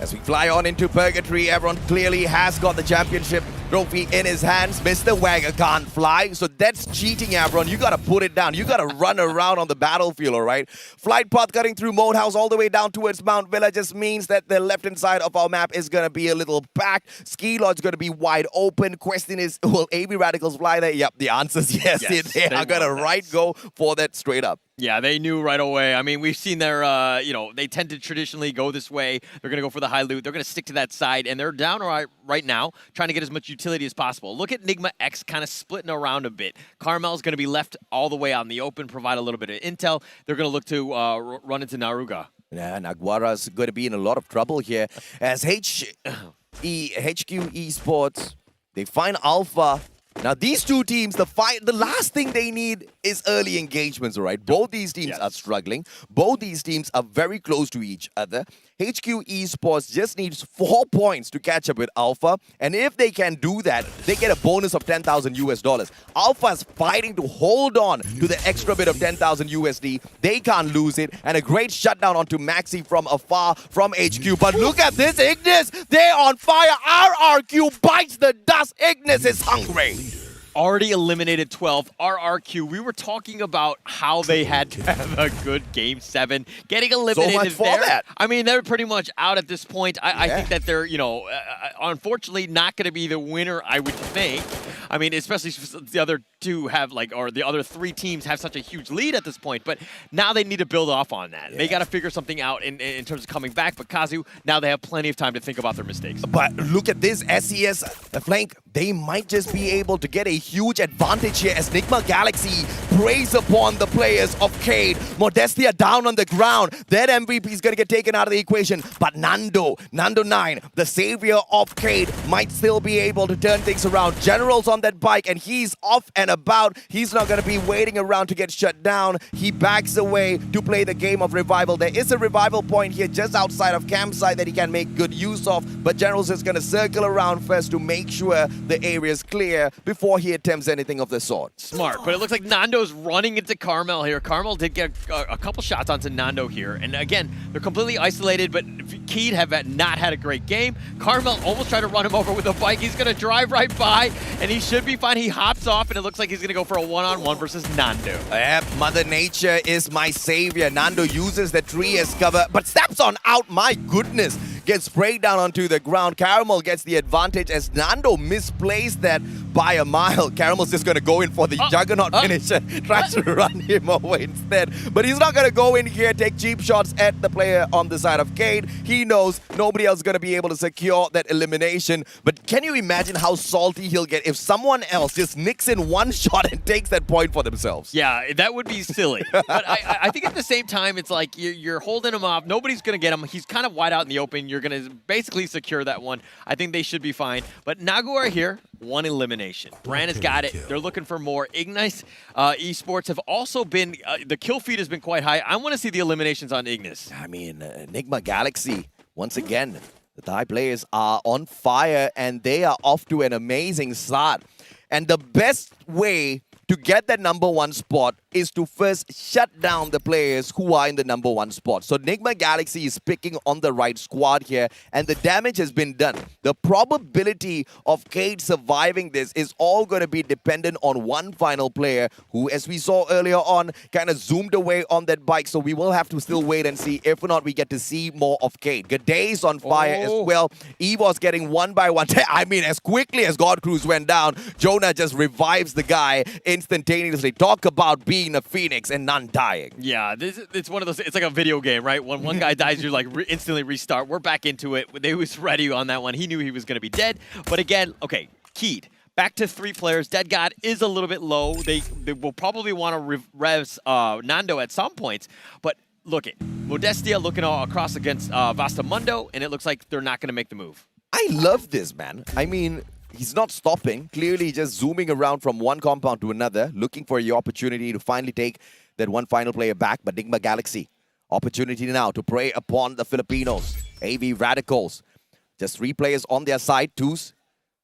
As we fly on into Purgatory, everyone clearly has got the championship trophy in his hands. Mr. Wagger can't fly, so that's cheating, everyone. You gotta put it down. You gotta run around on the battlefield, all right? Flight path cutting through Moat House all the way down towards Mount Villa just means that the left-hand side of our map is gonna be a little packed. Ski Lodge's gonna be wide open. Question is, will AB Radicals fly there? Yep, the answer is yes. They are gonna go for that straight up. Yeah, they knew right away. I mean, we've seen their, they tend to traditionally go this way. They're going to go for the high loot. They're going to stick to that side, and they're down right now, trying to get as much utility as possible. Look at Nigma X kind of splitting around a bit. Carmel's going to be left all the way out in the open, provide a little bit of intel. They're going to look to run into Naruga. Yeah, Naguara's going to be in a lot of trouble here as HQ Esports, they find Alpha. Now, these two teams, the last thing they need is early engagements, all right? Both these teams are struggling. Both these teams are very close to each other. HQ Esports just needs 4 points to catch up with Alpha. And if they can do that, they get a bonus of $10,000. Alpha's fighting to hold on to the extra bit of 10,000 USD. They can't lose it. And a great shutdown onto Maxi from afar from HQ. But look at this, Ignis. They're on fire. RRQ bites the dust. Ignis is hungry. Already eliminated 12. RRQ, we were talking about how they had to have a good Game 7. Getting eliminated so much for there. That. I mean, they're pretty much out at this point. I think that they're, unfortunately not going to be the winner, I would think. I mean, especially since the other two have, or the other 3 teams have such a huge lead at this point. But now they need to build off on that. Yeah. They got to figure something out in terms of coming back. But Kazu, now they have plenty of time to think about their mistakes. But look at this, SES, the flank. They might just be able to get a huge advantage here as Nigma Galaxy preys upon the players of Cade. Modestia down on the ground. That MVP is going to get taken out of the equation. But Nando 9, the savior of Cade, might still be able to turn things around. General's on that bike and he's off and about. He's not going to be waiting around to get shut down. He backs away to play the game of revival. There is a revival point here just outside of campsite that he can make good use of. But General's just going to circle around first to make sure the area is clear before he attempts anything of the sort. Smart, but it looks like Nando's running into Carmel here. Carmel did get a couple shots onto Nando here. And again, they're completely isolated, but Keed have not had a great game. Carmel almost tried to run him over with a bike. He's going to drive right by, and he should be fine. He hops off, and it looks like he's going to go for a one-on-one versus Nando. Yep, Mother Nature is my savior. Nando uses the tree as cover, but steps on out. My goodness. Gets sprayed down onto the ground. Caramel gets the advantage as Nando misplaced that by a mile. Caramel's just going to go in for the Juggernaut finisher. Tries to run him over instead. But he's not going to go in here, take cheap shots at the player on the side of Cade. He knows nobody else is going to be able to secure that elimination. But can you imagine how salty he'll get if someone else just nicks in one shot and takes that point for themselves? Yeah, that would be silly. But I think at the same time, it's like you're holding him off. Nobody's going to get him. He's kind of wide out in the open. You're going to basically secure that one. I think they should be fine. But Naguara here, 1 elimination. Brand has got it. They're looking for more. Ignis Esports have also been, the kill feed has been quite high. I want to see the eliminations on Ignis. I mean, Enigma Galaxy, once again, the Thai players are on fire and they are off to an amazing start. And the best way to get that #1 spot is to first shut down the players who are in the #1 spot. So Nigma Galaxy is picking on the right squad here, and the damage has been done. The probability of Cade surviving this is all going to be dependent on one final player who, as we saw earlier on, kind of zoomed away on that bike. So we will have to still wait and see. If not, we get to see more of Cade. Gaday's on fire as well. Evo's getting 1 by 1. I mean, as quickly as God Cruz went down, Jonah just revives the guy instantaneously. Talk about being a phoenix and none dying. Yeah, it's one of those, it's like a video game, right? When one guy dies, you like instantly restart. We're back into it. They was ready on that one. He knew he was going to be dead. But again, okay, Keed. Back to 3 players. Dead God is a little bit low. They will probably want to res Nando at some points. But look at Modestia looking all across against Vastamundo, and it looks like they're not going to make the move. I love this, man. I mean, he's not stopping, clearly just zooming around from one compound to another, looking for the opportunity to finally take that one final player back. But Nigma Galaxy, opportunity now to prey upon the Filipinos. AV Radicals, just 3 players on their side, 2s.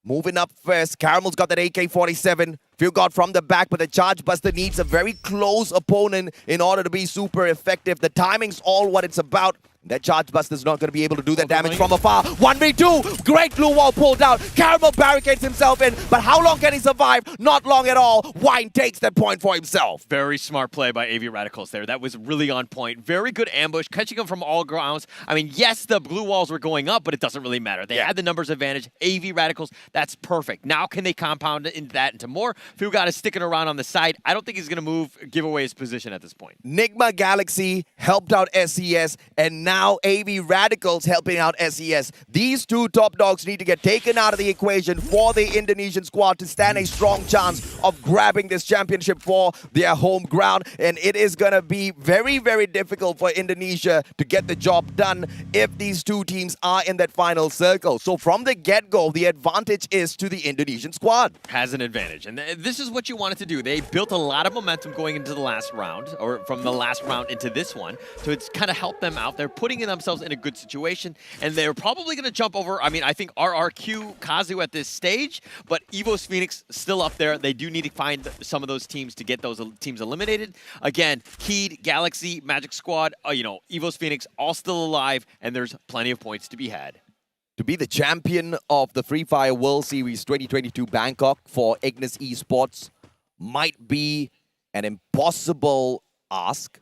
Moving up first, Caramel's got that AK-47. Few got from the back, but the Charge Buster needs a very close opponent in order to be super effective. The timing's all what it's about. That Charge Buster's not going to be able to do that damage from afar. 1v2. Great blue wall pulled out. Caramel barricades himself in. But how long can he survive? Not long at all. Wine takes that point for himself. Very smart play by AV Radicals there. That was really on point. Very good ambush, catching him from all grounds. I mean, yes, the blue walls were going up, but it doesn't really matter. They had the numbers advantage. AV Radicals, that's perfect. Now can they compound into more? Fugata is sticking around on the side. I don't think he's going to give away his position at this point. Nigma Galaxy helped out SES, and now AV Radicals helping out SES. These two top dogs need to get taken out of the equation for the Indonesian squad to stand a strong chance of grabbing this championship for their home ground. And it is going to be very, very difficult for Indonesia to get the job done if these two teams are in that final circle. So from the get-go, the advantage is to the Indonesian squad. Has an advantage. And this is what you wanted to do. They built a lot of momentum going into the last round, or from the last round into this one. So it's kind of helped them out. They're putting themselves in a good situation, and they're probably going to jump over, I mean, I think RRQ, Kazu at this stage, but Evo's Phoenix still up there. They do need to find some of those teams to get those teams eliminated. Again, Keed, Galaxy, Magic Squad, Evo's Phoenix, all still alive, and there's plenty of points to be had. To be the champion of the Free Fire World Series 2022 Bangkok for Ignis Esports might be an impossible ask,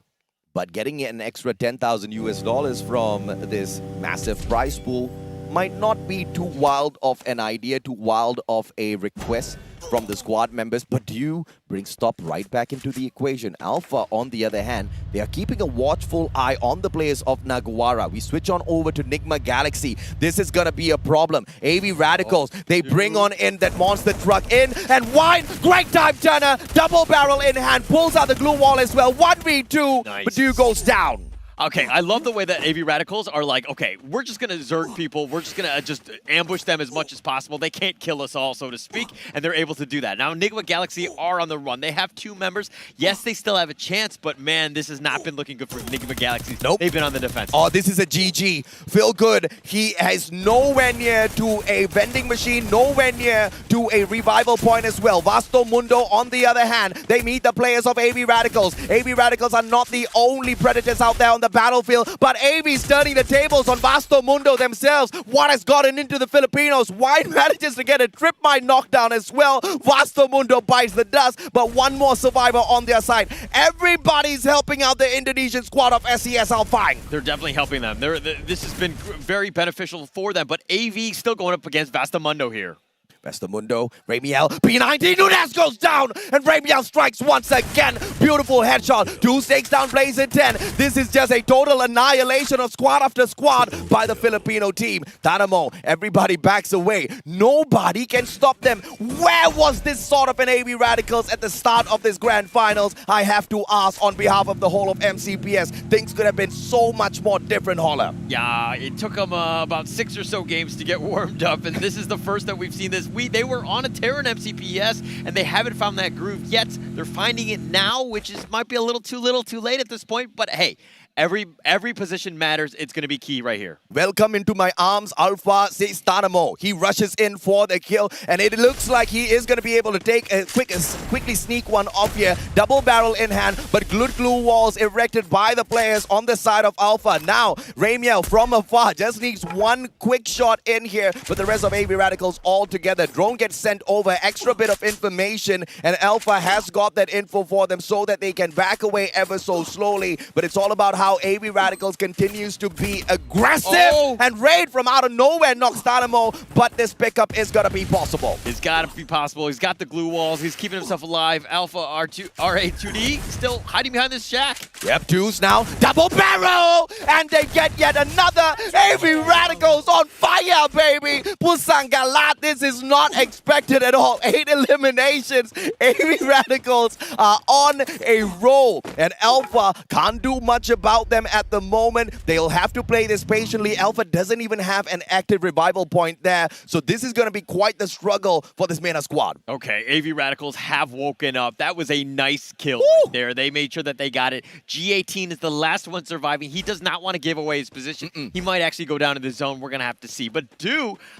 but getting an extra $10,000 from this massive prize pool might not be too wild of an idea, too wild of a request from the squad members, but do bring Stop right back into the equation. Alpha, on the other hand, they are keeping a watchful eye on the players of Naguara. We switch on over to Nigma Galaxy. This is gonna be a problem. AV Radicals, they bring on in that monster truck in, and Wine, great time turner, double barrel in hand, pulls out the glue wall as well. 1v2, nice. But Dew goes down. Okay, I love the way that AV Radicals are like, okay, we're just going to Zerg people. We're just going to just ambush them as much as possible. They can't kill us all, so to speak, and they're able to do that. Now, Nigma Galaxy are on the run. They have 2 members. Yes, they still have a chance, but man, this has not been looking good for Nigma Galaxy. Nope. They've been on the defense. Oh, this is a GG. Feel good. He has nowhere near to a vending machine, nowhere near to a revival point as well. Vasto Mundo, on the other hand, they meet the players of AV Radicals. AV Radicals are not the only predators out there on the battlefield, but AV's turning the tables on Vasto Mundo themselves. What has gotten into the Filipinos? Wine manages to get a trip mine knockdown as well. Vasto Mundo bites the dust, but one more survivor on their side. Everybody's helping out the Indonesian squad of SES Alpine. They're definitely helping them. This has been very beneficial for them, but AV still going up against Vastamundo here. Vastamundo, Ramiel, P90, Nunes goes down, and Ramiel strikes once again. Beautiful headshot, 2 stakes down, plays in 10. This is just a total annihilation of squad after squad by the Filipino team. Tanamo, everybody backs away. Nobody can stop them. Where was this sort of an AV Radicals at the start of this grand finals? I have to ask on behalf of the whole of MCPS. Things could have been so much more different, Holler. Yeah, it took them about 6 or so games to get warmed up, and this is the first that we've seen this. They were on a tear in MCPS, and they haven't found that groove yet. They're finding it now, which might be a little too late at this point, but hey, every position matters. It's going to be key right here. Welcome into my arms, Alpha, says Tanamo. He rushes in for the kill, and it looks like he is going to be able to take a quickly sneak one off here. Double barrel in hand, but glue walls erected by the players on the side of Alpha. Now, Ramiel from afar just needs one quick shot in here, but the rest of AV Radicals all together. Drone gets sent over, extra bit of information, and Alpha has got that info for them so that they can back away ever so slowly, but it's all about how AV Radicals continues to be aggressive, and Raid from out of nowhere knocks Tanamo, but this pickup is gonna be possible. It's gotta be possible. He's got the glue walls. He's keeping himself alive. Alpha RA2D still hiding behind this shack. Yep, 2s now. Double barrel! And they get yet another AV Radicals on fire, baby! Pusang Galat, this is not expected at all. 8 eliminations. AV Radicals are on a roll, and Alpha can't do much about them at the moment. They'll have to play this patiently. Alpha doesn't even have an active revival point there, so this is going to be quite the struggle for this MENA squad. Okay, AV Radicals have woken up. That was a nice kill right there. They made sure that they got it. G18 is the last one surviving. He does not want to give away his position. He might actually go down to the zone. We're going to have to see. But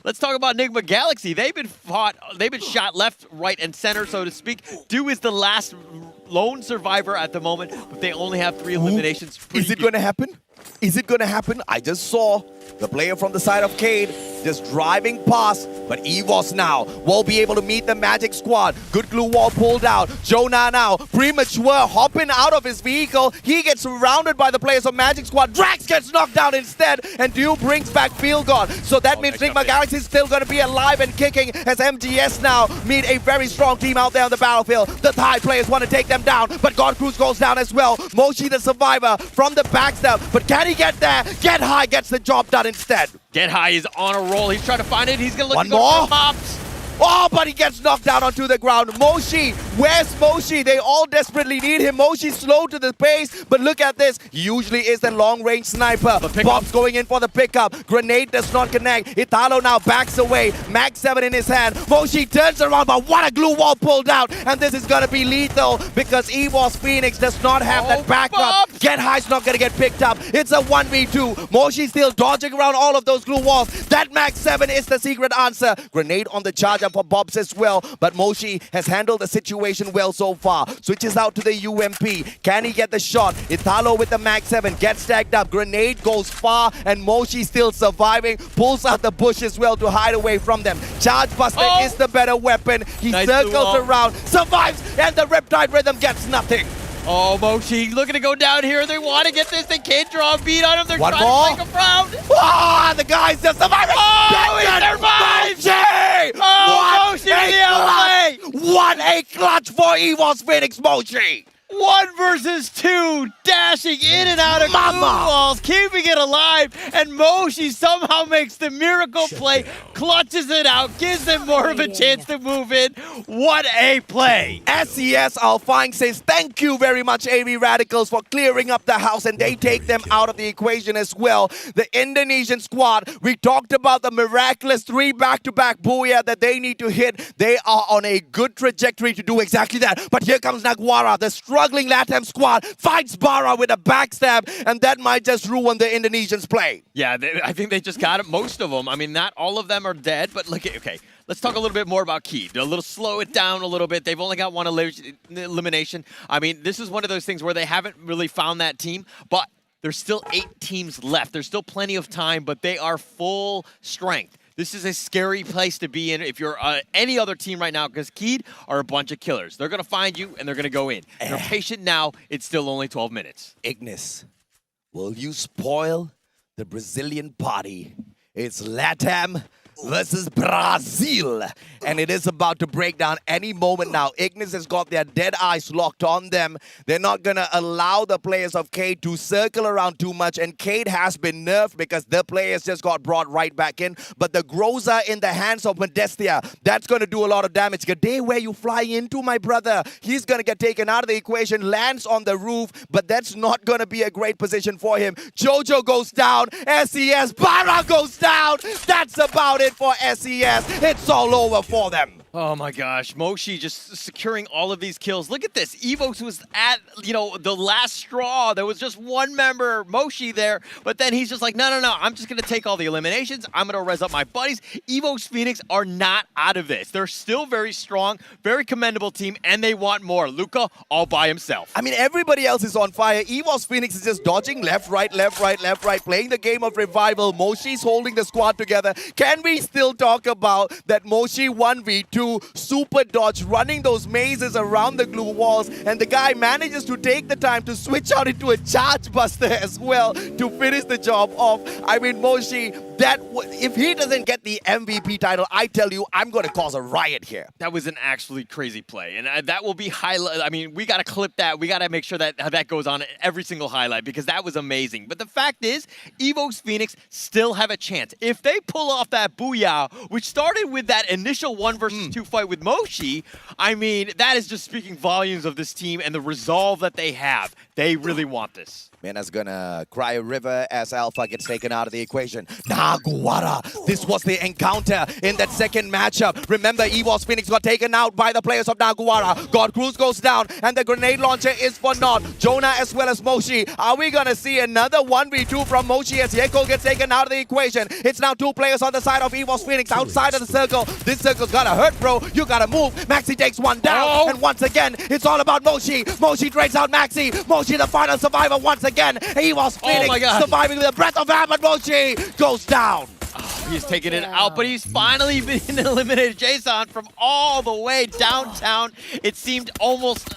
let's talk about Nigma Galaxy. They've been shot left, right, and center, so to speak. Is the last lone survivor at the moment, but they only have 3 eliminations. Is it going to happen? Is it going to happen? I just saw the player from the side of Cade just driving past, but EVOS now will be able to meet the Magic squad. Good glue wall pulled out. Jonah now, premature, hopping out of his vehicle. He gets surrounded by the players of Magic squad. Drax gets knocked down instead, and Dew brings back Field God. So that means Sigma Galaxy is still going to be alive and kicking as MGS now meet a very strong team out there on the battlefield. The Thai players want to take them down, but God Cruz goes down as well. Moshi the survivor from the backstab, but can he get there? Get High gets the job done instead. Get High is on a roll. He's trying to find it. He's going to look One to go more? for mobs. Oh, but he gets knocked down onto the ground. Moshi, where's Moshi? They all desperately need him. Moshi's slow to the pace, but look at this. He usually is the long-range sniper. Bob's going in for the pickup. Grenade does not connect. Italo now backs away. Mag 7 in his hand. Moshi turns around, but what a glue wall pulled out. And this is going to be lethal because EVOS Phoenix does not have that backup. Bobs. Get High's not going to get picked up. It's a 1v2. Moshi still dodging around all of those glue walls. That Mag 7 is the secret answer. Grenade on the charge for Bobs as well, but Moshi has handled the situation well so far. Switches out to the UMP. Can he get the shot? Italo with the Mag 7 gets stacked up. Grenade goes far, and Moshi still surviving. Pulls out the bush as well to hide away from them. Charge Buster is the better weapon. He circles around, survives, and the Riptide Rhythm gets nothing. Oh, Moshi looking to go down here. They want to get this. They can't draw a beat on him. They're One trying more. to make a round. Ah, the guy's just surviving. Oh, he survives. Moshi! Oh, Moshi with the outlay. What a clutch for EVOS Phoenix Moshi! 1 versus 2, dashing in and out of glue walls, keeping it alive, and Moshi somehow makes the miracle play, clutches it out, gives them more of a chance to move in. What a play! SES Alfine says thank you very much, AV Radicals, for clearing up the house, and they take them out of the equation as well. The Indonesian squad, we talked about the miraculous 3 back-to-back booyah that they need to hit. They are on a good trajectory to do exactly that. But here comes Naguara, the struggling LATAM squad, fights Bara with a backstab, and that might just ruin the Indonesians' play. Yeah, I think they just got it, most of them. I mean, not all of them are dead, but look at, okay, let's talk a little bit more about Key. Slow it down a little bit. They've only got 1 elimination. I mean, this is one of those things where they haven't really found that team, but there's still 8 teams left. There's still plenty of time, but they are full strength. This is a scary place to be in if you're any other team right now, because Keed are a bunch of killers. They're going to find you, and they're going to go in. You're patient now. It's still only 12 minutes. Ignis, will you spoil the Brazilian party? It's LATAM versus Brazil, and it is about to break down any moment now. Ignis has got their dead eyes locked on them. They're not going to allow the players of Cade to circle around too much, and Cade has been nerfed because the players just got brought right back in. But the Groza in the hands of Modestia, that's going to do a lot of damage. Gade, where you fly into, my brother? He's going to get taken out of the equation, lands on the roof, but that's not going to be a great position for him. Jojo goes down, SES, Bara goes down. That's about it for SES. It's all over for them. Oh my gosh, Moshi just securing all of these kills. Look at this. Evos was at, the last straw. There was just 1 member, Moshi, there, but then he's just like, no, I'm just going to take all the eliminations. I'm going to res up my buddies. Evos Phoenix are not out of this. They're still very strong, very commendable team, and they want more. Luca all by himself. I mean, everybody else is on fire. EVOS Phoenix is just dodging left, right, playing the game of revival. Moshi's holding the squad together. Can we still talk about that Moshi 1v2 super dodge, running those mazes around the glue walls, and the guy manages to take the time to switch out into a charge buster as well to finish the job off. I mean, Moshi, if he doesn't get the MVP title, I tell you, I'm going to cause a riot here. That was an actually crazy play, and that will be highlight. I mean, we got to clip that. We got to make sure that that goes on every single highlight, because that was amazing. But the fact is, Evos Phoenix still have a chance. If they pull off that booyah, which started with that initial 1 versus 2 fight with Moshi, I mean, that is just speaking volumes of this team and the resolve that they have. They really want this. Mena's gonna cry a river as Alpha gets taken out of the equation. Naguara, this was the encounter in that second matchup. Remember, EVOS Phoenix got taken out by the players of Naguara. God Cruz goes down, and the grenade launcher is for naught. Jonah as well as Moshi. Are we gonna see another 1v2 from Moshi as Yeko gets taken out of the equation? It's now 2 players on the side of EVOS Phoenix outside of the circle. This circle's gotta hurt, bro. You gotta move. Maxi takes 1 down, and once again, it's all about Moshi. Moshi drags out Maxi. Moshi Moshi, the final survivor once again. He was feeling, my God. surviving with a breath of air, but Moshi goes down. He's taking it out, but he's finally been eliminated. Jason from all the way downtown. It seemed almost,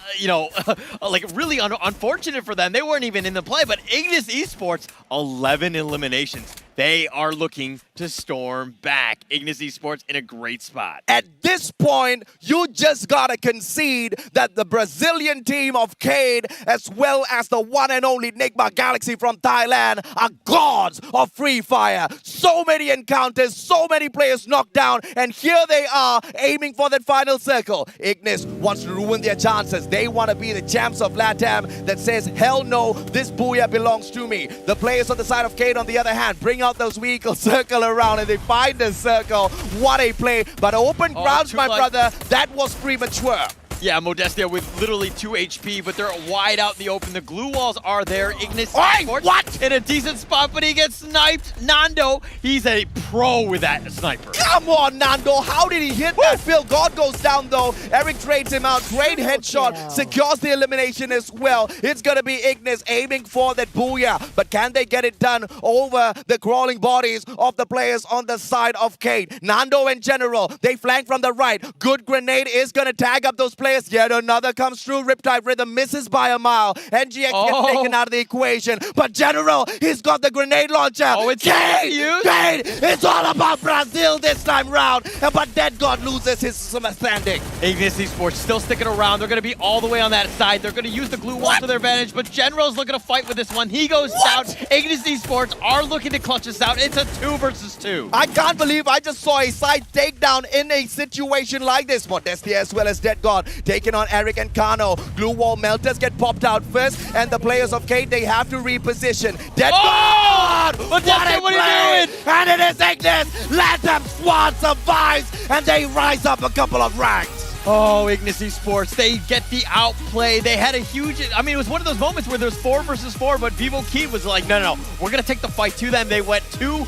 like really unfortunate for them. They weren't even in the play, but Ignis Esports, 11 eliminations. They are looking to storm back. Ignis Esports in a great spot. At this point, you just gotta concede that the Brazilian team of Cade, as well as the one and only Nigma Galaxy from Thailand, are gods of Free Fire. So many encounters, so many players knocked down, and here they are aiming for that final circle. Ignis wants to ruin their chances. They want to be the champs of LATAM that says, hell no, this Booyah belongs to me. The players on the side of Cade, on the other hand, bring out those vehicles, circle around, and they find the circle. What a play. But open grounds, my brother, that was premature. Yeah, Modestia with literally 2 HP, but they're wide out in the open. The glue walls are there. Ignis Esports what? In a decent spot, but he gets sniped. Nando, he's a pro with that sniper. Come on, Nando. How did he hit that? Phil God goes down, though. Eric trades him out. Great headshot. Secures the elimination as well. It's going to be Ignis aiming for that Booyah. But can they get it done over the crawling bodies of the players on the side of Cade? Nando in general, they flank from the right. Good grenade is going to tag up those players. Yet another comes through. Riptide Rhythm misses by a mile. NGX gets taken out of the equation. But General, he's got the grenade launcher. Oh, it's Cade! used. Cade! It's all about Brazil this time round. But Dead God loses his standing. Ignis Esports still sticking around. They're going to be all the way on that side. They're going to use the glue wall to their advantage, but General's looking to fight with this one. He goes down. Ignis Esports are looking to clutch this out. It's a 2 versus 2. I can't believe I just saw a side takedown in a situation like this. Modestia as well as Dead God taking on Eric and Kano. Glue wall melters get popped out first, and the players of Cade, they have to reposition. Dead God! Modestia, what are you doing? And it is Ignis! LATAM squad survives, and they rise up a couple of ranks. Oh, Ignis Esports, they get the outplay. They had a huge, it was one of those moments where there's 4 versus 4, but Vivo Key was like, no, we're going to take the fight to them. They went two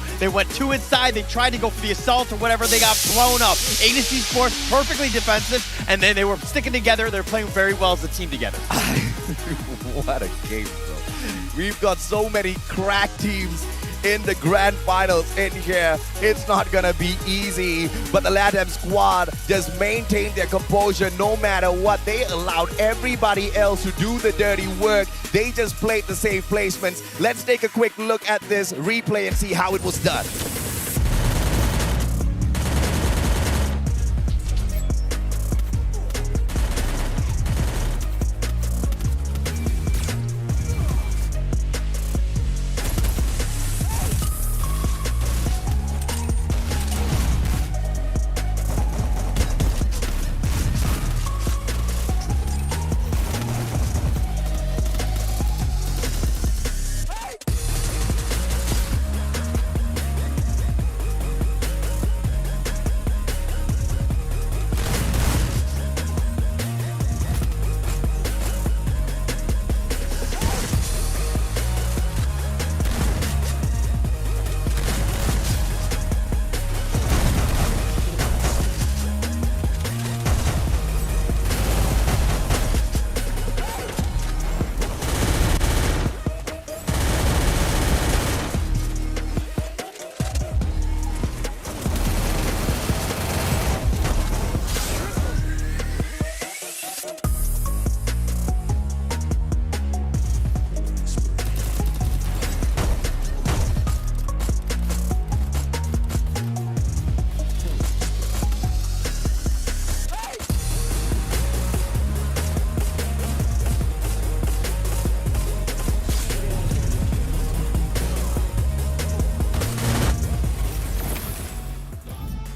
inside. They tried to go for the assault or whatever. They got blown up. Ignis Esports, perfectly defensive, and then they were sticking together. They're playing very well as a team together. What a game, bro. We've got so many crack teams in the grand finals in here. It's not gonna be easy, but the LATAM squad just maintained their composure no matter what. They allowed everybody else to do the dirty work. They just played the safe placements. Let's take a quick look at this replay and see how it was done.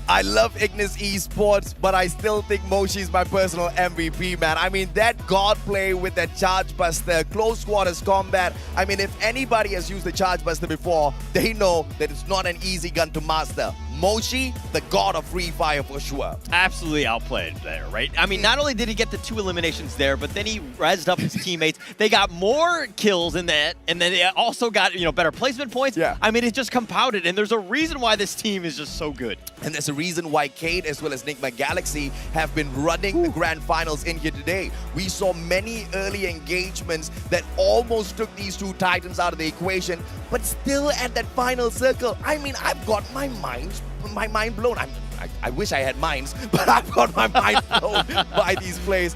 I love Ignis Esports, but I still think Moshi's my personal MVP, man. I mean, that God play with that Charge Buster, close quarters combat. I mean, if anybody has used the Charge Buster before, they know that it's not an easy gun to master. Moshi, the god of Free Fire for sure. Absolutely outplayed there, right? I mean, not only did he get the 2 eliminations there, but then he rezzed up his teammates. They got more kills in that, and then they also got, better placement points. Yeah. I mean, it just compounded, and there's a reason why this team is just so good. And there's a reason why Kate as well as Nigma Galaxy have been running the grand finals in here today. We saw many early engagements that almost took these two titans out of the equation, but still at that final circle. I mean, I've got my mind blown. I wish I had minds, but I've got my mind blown by these plays.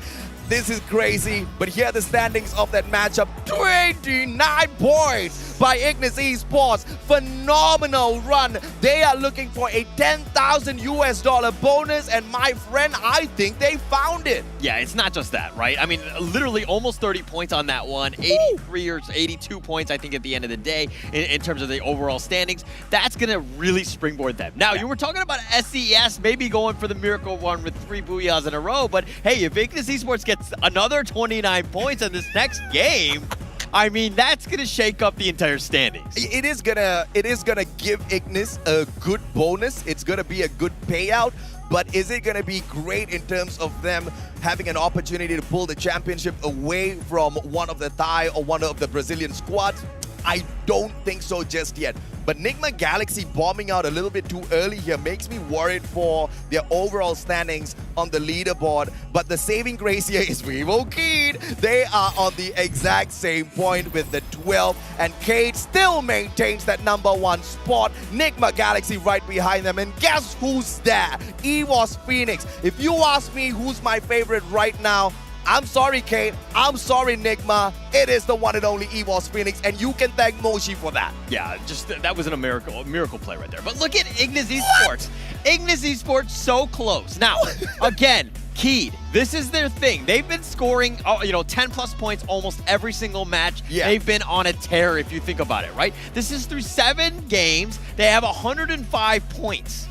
This is crazy, but here are the standings of that matchup. 29 points by Ignis Esports. Phenomenal run. They are looking for a $10,000 bonus, and my friend, I think they found it. Yeah, it's not just that, right? I mean, literally almost 30 points on that one. 83 or 82 points, I think, at the end of the day, in terms of the overall standings. That's going to really springboard them. Now, you were talking about SES maybe going for the miracle one with 3 booyahs in a row, but hey, if Ignis Esports gets another 29 points in this next game, I mean, that's gonna shake up the entire standings. It is gonna give Ignis a good bonus. It's gonna be a good payout. But is it gonna be great in terms of them having an opportunity to pull the championship away from one of the Thai or one of the Brazilian squads? I don't think so just yet. But Nigma Galaxy bombing out a little bit too early here makes me worried for their overall standings on the leaderboard. But the saving grace here is Vivo Kid. They are on the exact same point with the 12. And Kate still maintains that #1 spot. Nigma Galaxy right behind them. And guess who's there? EVOS Phoenix. If you ask me who's my favorite right now, I'm sorry, Kate. I'm sorry, Nigma. It is the one and only EVOS Phoenix, and you can thank Moshi for that. Yeah, just that wasn't a miracle play right there. But look at Ignis Esports. Ignis Esports so close. Now, again, Keed, this is their thing. They've been scoring, 10 plus points almost every single match. Yeah. They've been on a tear if you think about it, right? This is through 7 games. They have 105 points.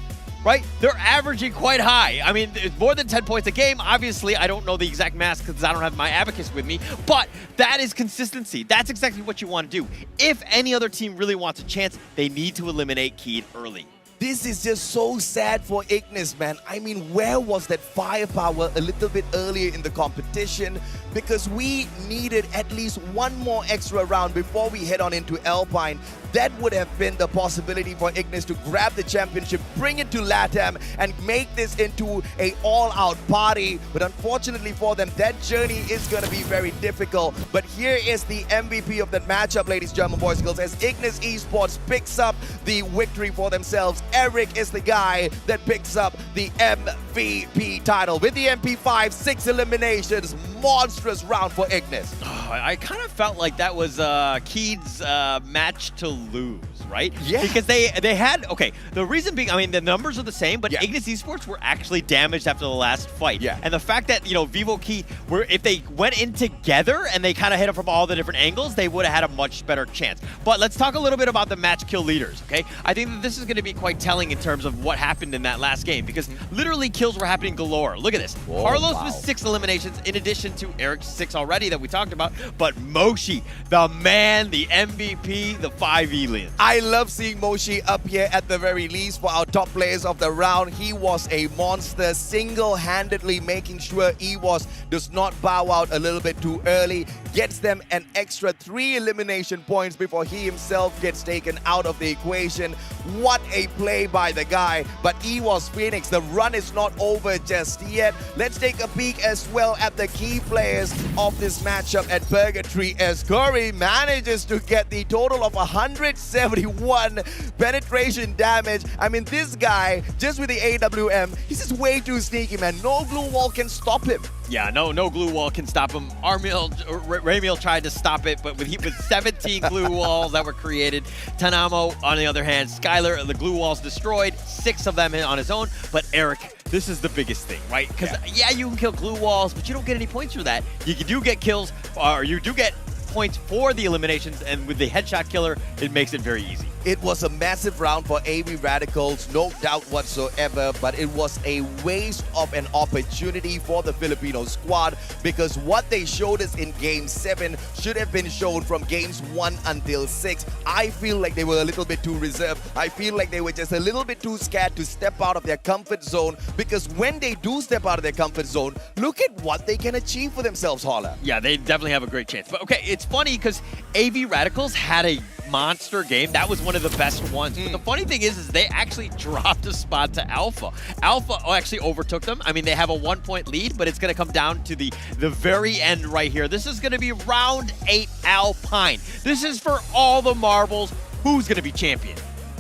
Right? They're averaging quite high. I mean, it's more than 10 points a game. Obviously, I don't know the exact math because I don't have my abacus with me, but that is consistency. That's exactly what you want to do. If any other team really wants a chance, they need to eliminate Keed early. This is just so sad for Ignis, man. I mean, where was that firepower a little bit earlier in the competition? Because we needed at least one more extra round before we head on into Alpine. That would have been the possibility for Ignis to grab the championship, bring it to LATAM, and make this into a all-out party. But unfortunately for them, that journey is going to be very difficult. But here is the MVP of that matchup, ladies, German boys, girls, as Ignis Esports picks up the victory for themselves. Eric is the guy that picks up the MVP title with the MP5, 6 eliminations. Monstrous round for Ignis. I kind of felt like that was Keed's match to lose, right? Yeah. Because they had, okay, the reason being, I mean, the numbers are the same, but yeah. Ignis Esports were actually damaged after the last fight. Yeah. And the fact that, Vivo Keed, if they went in together and they kind of hit them from all the different angles, they would have had a much better chance. But let's talk a little bit about the match kill leaders, okay? I think that this is going to be quite telling in terms of what happened in that last game, because literally kills were happening galore. Look at this. Whoa, Carlos wow. with 6 eliminations, in addition to Eric's 6 already that we talked about, but Moshi, the man, the MVP, the 5 aliens. I love seeing Moshi up here at the very least for our top players of the round. He was a monster, single-handedly making sure EVOS does not bow out a little bit too early, gets them an extra 3 elimination points before he himself gets taken out of the equation. What a play by the guy. But EVOS Phoenix, the run is not over just yet. Let's take a peek as well at the key players of this matchup at Purgatory, as Curry manages to get the total of 171 penetration damage. I mean, this guy, just with the AWM, he's just way too sneaky, man. No glue wall can stop him. Yeah, no glue wall can stop him. Ramiel tried to stop it, but with 17 glue walls that were created. Tanamo, on the other hand, Skylar, the glue walls destroyed, 6 of them on his own. But Eric, this is the biggest thing, right? Because yeah, you can kill glue walls, but you don't get any points for that. You do get kills, or you do get points for the eliminations, and with the headshot killer, it makes it very easy. It was a massive round for AV Radicals, no doubt whatsoever, but it was a waste of an opportunity for the Filipino squad because what they showed us in Game 7 should have been shown from Games 1 until 6. I feel like they were a little bit too reserved. I feel like they were just a little bit too scared to step out of their comfort zone because when they do step out of their comfort zone, look at what they can achieve for themselves, Holla. Yeah, they definitely have a great chance. But okay, it's funny because AV Radicals had a monster game. That was one of the best ones. But the funny thing is they actually dropped a spot to Alpha. Alpha actually overtook them. I mean, they have a 1-point lead, but it's going to come down to the very end right here. This is going to be round 8 Alpine. This is for all the marbles. Who's going to be champion?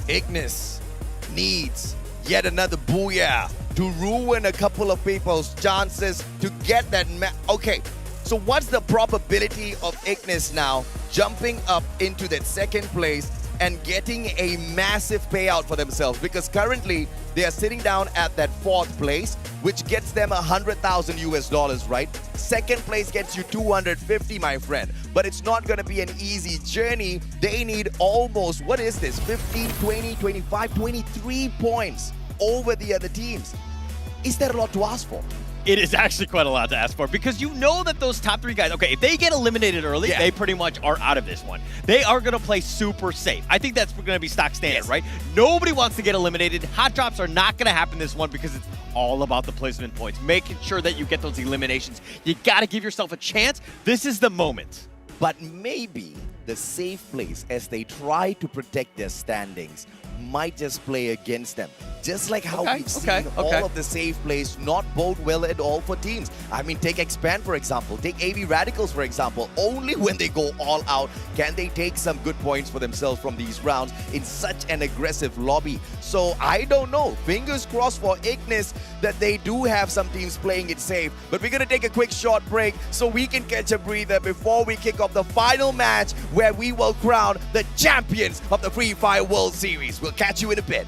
Ignis needs yet another booyah to ruin a couple of people's chances to get that okay. So what's the probability of Ignis now jumping up into that second place and getting a massive payout for themselves? Because currently they are sitting down at that 4th place, which gets them $100,000 right? Second place gets you 250, my friend. But it's not going to be an easy journey. They need almost, what is this, 15, 20, 25, 23 points over the other teams. Is that a lot to ask for? It is actually quite a lot to ask for because you know that those top 3 guys, okay, if they get eliminated early, they pretty much are out of this one. They are going to play super safe. I think that's going to be stock standard, right? Nobody wants to get eliminated. Hot drops are not going to happen this one because it's all about the placement points, making sure that you get those eliminations. You got to give yourself a chance. This is the moment. But maybe the safe place as they try to protect their standings might just play against them. Just like how we've seen all of the safe plays not bode well at all for teams. I mean, take Expand, for example. Take AV Radicals, for example. Only when they go all out can they take some good points for themselves from these rounds in such an aggressive lobby. So I don't know. Fingers crossed for Ignis that they do have some teams playing it safe. But we're going to take a quick short break so we can catch a breather before we kick off the final match where we will crown the champions of the Free Fire World Series. We'll catch you in a bit.